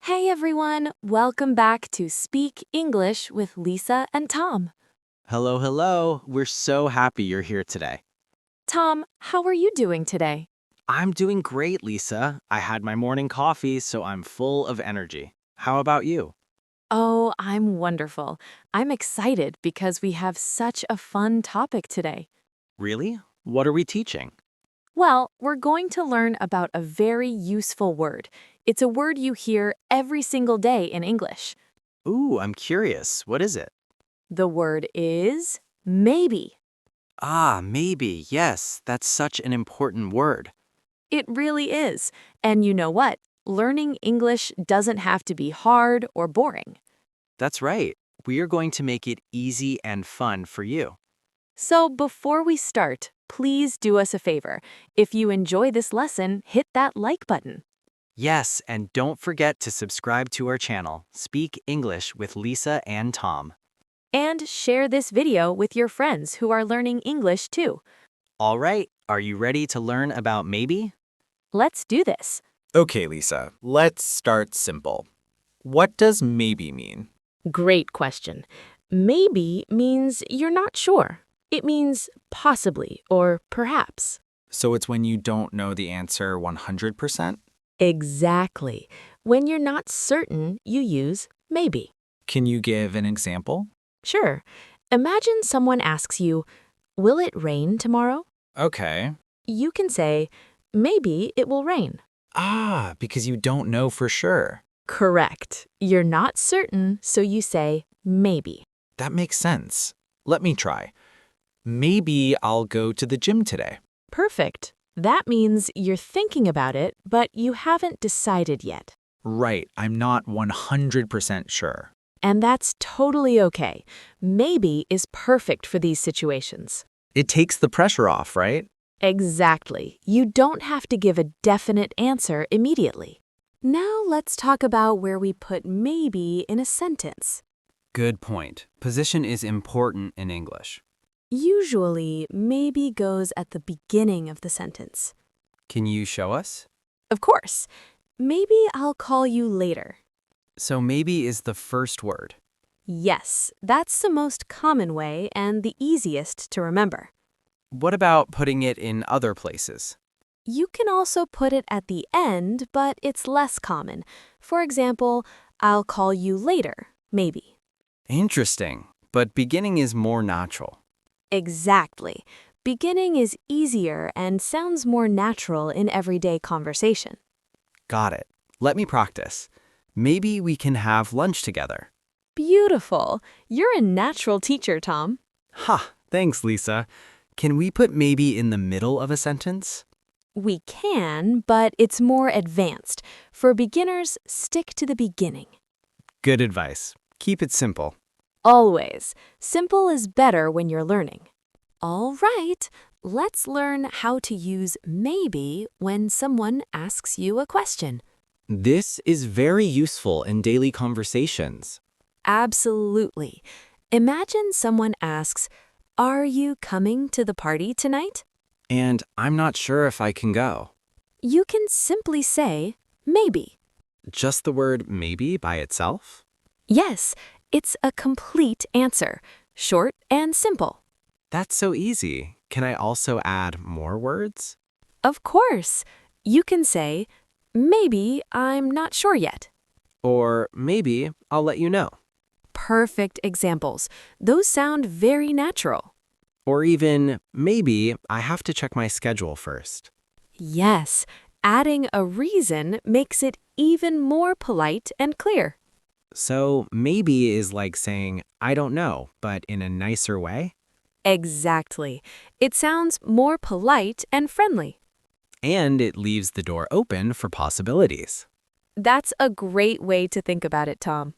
Hey everyone, welcome back to Speak English with Lisa and Tom. Hello, hello. We're so happy you're here today. Tom, how are you doing today? I'm doing great, Lisa. I had my morning coffee, so I'm full of energy. How about you? Oh, I'm wonderful. I'm excited because we have such a fun topic today. Really? What are we teaching? Well, we're going to learn about a very useful word. It's a word you hear every single day in English. Ooh, I'm curious. What is it? The word is maybe. Ah, maybe. Yes, that's such an important word. It really is. And you know what? Learning English doesn't have to be hard or boring. That's right. We are going to make it easy and fun for you. So before we start, please do us a favor. If you enjoy this lesson, hit that like button. Yes, and don't forget to subscribe to our channel, Speak English with Lisa and Tom. And share this video with your friends who are learning English too. All right, are you ready to learn about maybe? Let's do this. Okay, Lisa, let's start simple. What does maybe mean? Great question. Maybe means you're not sure. It means possibly or perhaps. So it's when you don't know the answer 100%? Exactly. When you're not certain, you use maybe. Can you give an example? Sure. Imagine someone asks you, "Will it rain tomorrow?" Okay. You can say, "Maybe it will rain." Ah, because you don't know for sure. Correct. You're not certain, so you say maybe. That makes sense. Let me try. Maybe I'll go to the gym today. Perfect. That means you're thinking about it, but you haven't decided yet. Right, I'm not 100% sure. And that's totally okay. Maybe is perfect for these situations. It takes the pressure off, right? Exactly. You don't have to give a definite answer immediately. Now let's talk about where we put maybe in a sentence. Good point. Position is important in English. Usually, maybe goes at the beginning of the sentence. Can you show us? Of course. Maybe I'll call you later. So maybe is the first word. Yes, that's the most common way and the easiest to remember. What about putting it in other places? You can also put it at the end, but it's less common. For example, I'll call you later, maybe. Interesting, but beginning is more natural. Exactly. Beginning is easier and sounds more natural in everyday conversation. Got it. Let me practice. Maybe we can have lunch together. Beautiful. You're a natural teacher, Tom. Ha, thanks, Lisa. Can we put maybe in the middle of a sentence? We can, but it's more advanced. For beginners, stick to the beginning. Good advice. Keep it simple. Always. Simple is better when you're learning. All right, let's learn how to use maybe when someone asks you a question. This is very useful in daily conversations. Absolutely. Imagine someone asks, "Are you coming to the party tonight?" And I'm not sure if I can go. You can simply say, maybe. Just the word maybe by itself? Yes, it's a complete answer, short and simple. That's so easy. Can I also add more words? Of course, you can say, "Maybe I'm not sure yet." Or maybe I'll let you know. Perfect examples. Those sound very natural. Or even, maybe I have to check my schedule first. Yes, adding a reason makes it even more polite and clear. So maybe is like saying, I don't know, but in a nicer way. Exactly. It sounds more polite and friendly. And it leaves the door open for possibilities. That's a great way to think about it, Tom.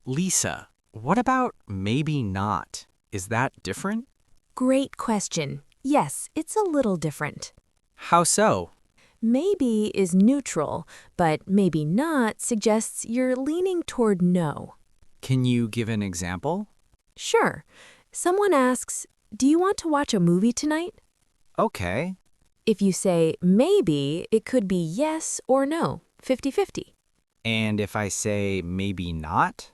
Lisa, what about maybe not? Is that different? Great question. Yes, it's a little different. How so? Maybe is neutral, but maybe not suggests you're leaning toward no. Can you give an example? Sure. Someone asks, "Do you want to watch a movie tonight?" Okay. If you say maybe, it could be yes or no, 50-50. And if I say maybe not?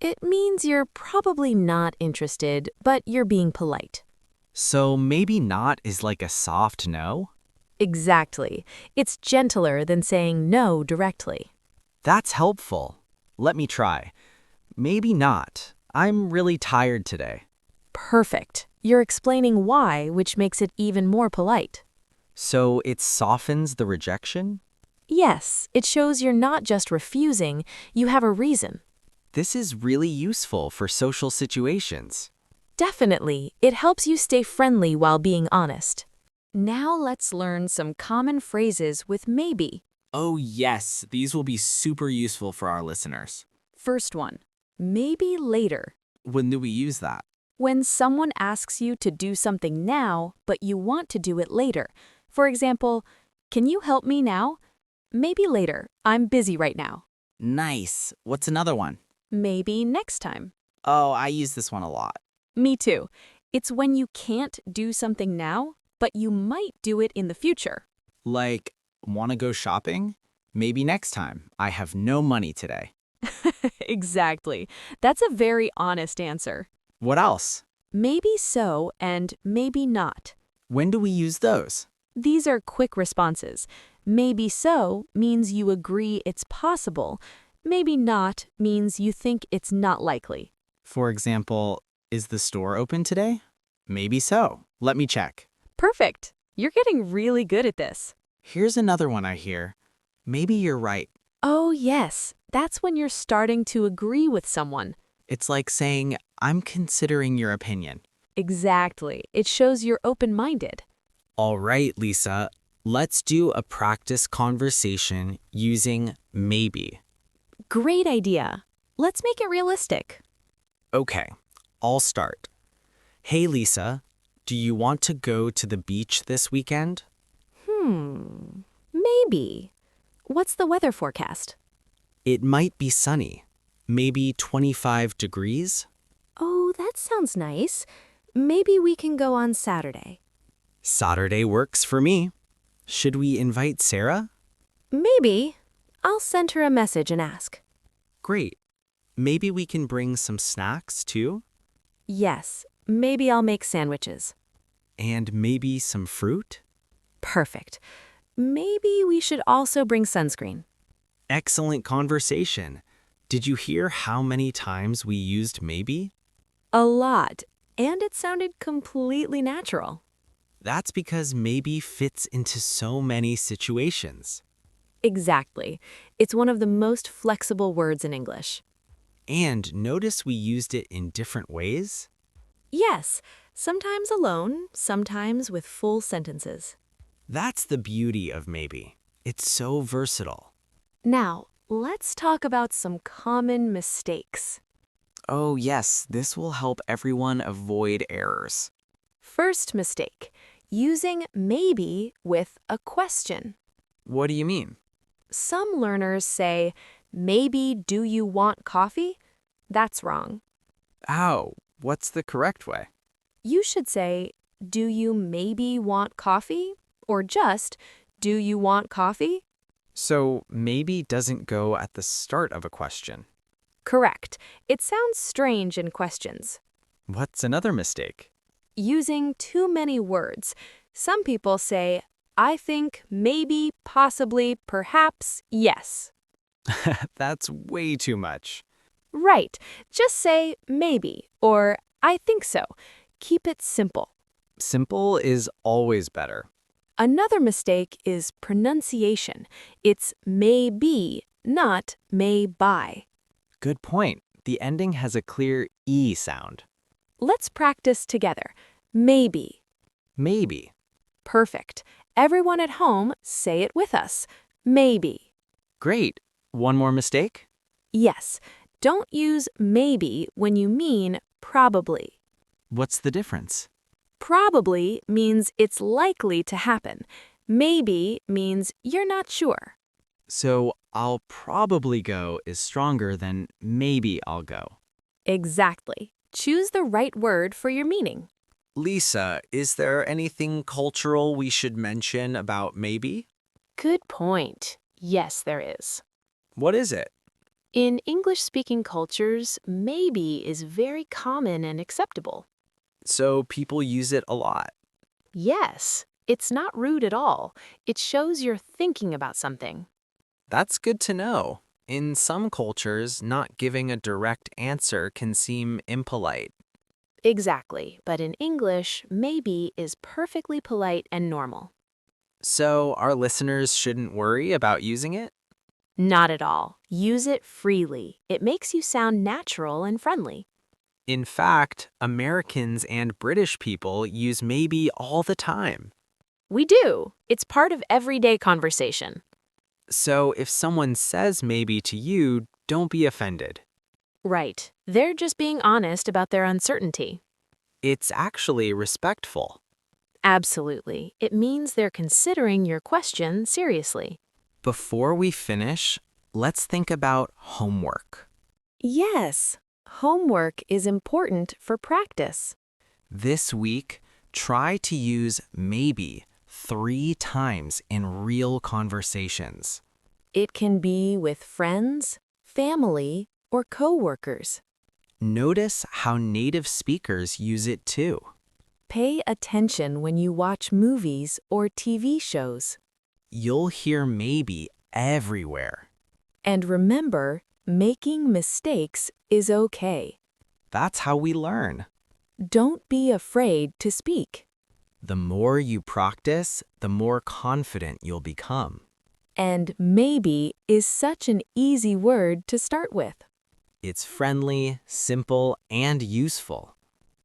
It means you're probably not interested, but you're being polite. So maybe not is like a soft no? Exactly. It's gentler than saying no directly. That's helpful. Let me try. Maybe not. I'm really tired today. Perfect. You're explaining why, which makes it even more polite. So it softens the rejection? Yes, it shows you're not just refusing, you have a reason. This is really useful for social situations. Definitely, it helps you stay friendly while being honest. Now let's learn some common phrases with maybe. Oh yes, these will be super useful for our listeners. First one, maybe later. When do we use that? When someone asks you to do something now, but you want to do it later. For example, can you help me now? Maybe later. I'm busy right now. Nice. What's another one? Maybe next time. Oh, I use this one a lot. Me too. It's when you can't do something now, but you might do it in the future. Like, want to go shopping? Maybe next time. I have no money today. Exactly. That's a very honest answer. What else? Maybe so and maybe not. When do we use those? These are quick responses. Maybe so means you agree it's possible. Maybe not means you think it's not likely. For example, is the store open today? Maybe so. Let me check. Perfect. You're getting really good at this. Here's another one I hear. Maybe you're right. Oh, yes. That's when you're starting to agree with someone. It's like saying, I'm considering your opinion. Exactly. It shows you're open-minded. All right, Lisa, let's do a practice conversation using maybe. Great idea. Let's make it realistic. Okay, I'll start. Hey, Lisa, do you want to go to the beach this weekend? Maybe. What's the weather forecast? It might be sunny, maybe 25 degrees. Oh, that sounds nice. Maybe we can go on Saturday. Saturday works for me. Should we invite Sarah? Maybe. I'll send her a message and ask. Great. Maybe we can bring some snacks too? Yes, maybe I'll make sandwiches. And maybe some fruit? Perfect. Maybe we should also bring sunscreen. Excellent conversation. Did you hear how many times we used maybe? A lot. And it sounded completely natural. That's because maybe fits into so many situations. Exactly. It's one of the most flexible words in English. And notice we used it in different ways? Yes, sometimes alone, sometimes with full sentences. That's the beauty of maybe. It's so versatile. Now, let's talk about some common mistakes. Oh yes, this will help everyone avoid errors. First mistake, using maybe with a question. What do you mean? Some learners say, maybe do you want coffee? That's wrong. Oh, what's the correct way? You should say, do you maybe want coffee? Or just, do you want coffee? So maybe doesn't go at the start of a question. Correct. It sounds strange in questions. What's another mistake? Using too many words. Some people say, I think, maybe, possibly, perhaps, yes. That's way too much. Right. Just say maybe or I think so. Keep it simple. Simple is always better. Another mistake is pronunciation. It's may be, not may by. Good point. The ending has a clear E sound. Let's practice together. Maybe. Maybe. Perfect. Everyone at home, say it with us. Maybe. Great. One more mistake? Yes. Don't use maybe when you mean probably. What's the difference? Probably means it's likely to happen. Maybe means you're not sure. So I'll probably go is stronger than maybe I'll go. Exactly. Choose the right word for your meaning. Lisa, is there anything cultural we should mention about maybe? Good point. Yes, there is. What is it? In English-speaking cultures, maybe is very common and acceptable. So people use it a lot. Yes, it's not rude at all. It shows you're thinking about something. That's good to know. In some cultures, not giving a direct answer can seem impolite. Exactly, but in English, maybe is perfectly polite and normal. So our listeners shouldn't worry about using it? Not at all. Use it freely. It makes you sound natural and friendly. In fact, Americans and British people use maybe all the time. We do. It's part of everyday conversation. So if someone says maybe to you, don't be offended. Right. They're just being honest about their uncertainty. It's actually respectful. Absolutely. It means they're considering your question seriously. Before we finish, let's think about homework. Yes. Homework is important for practice. This week, try to use maybe 3 times in real conversations. It can be with friends, family, or coworkers. Notice how native speakers use it too. Pay attention when you watch movies or TV shows. You'll hear maybe everywhere. And remember, making mistakes is okay. That's how we learn. Don't be afraid to speak. The more you practice, the more confident you'll become. And maybe is such an easy word to start with. It's friendly, simple, and useful.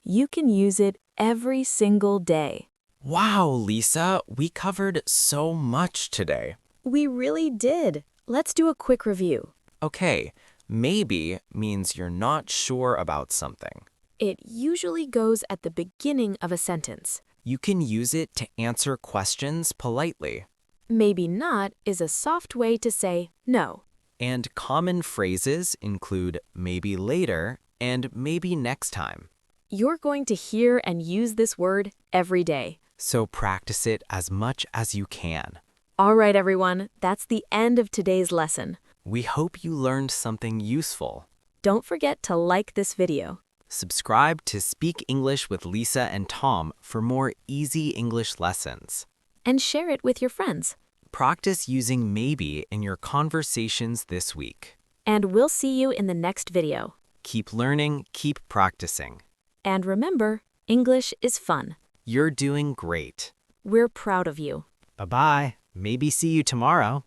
You can use it every single day. Wow, Lisa, we covered so much today. We really did. Let's do a quick review. Okay, maybe means you're not sure about something. It usually goes at the beginning of a sentence. You can use it to answer questions politely. Maybe not is a soft way to say no. And common phrases include maybe later and maybe next time. You're going to hear and use this word every day. So practice it as much as you can. All right, everyone, that's the end of today's lesson. We hope you learned something useful. Don't forget to like this video. Subscribe to Speak English with Lisa and Tom for more easy English lessons. And share it with your friends. Practice using maybe in your conversations this week. And we'll see you in the next video. Keep learning, keep practicing. And remember, English is fun. You're doing great. We're proud of you. Bye-bye. Maybe see you tomorrow.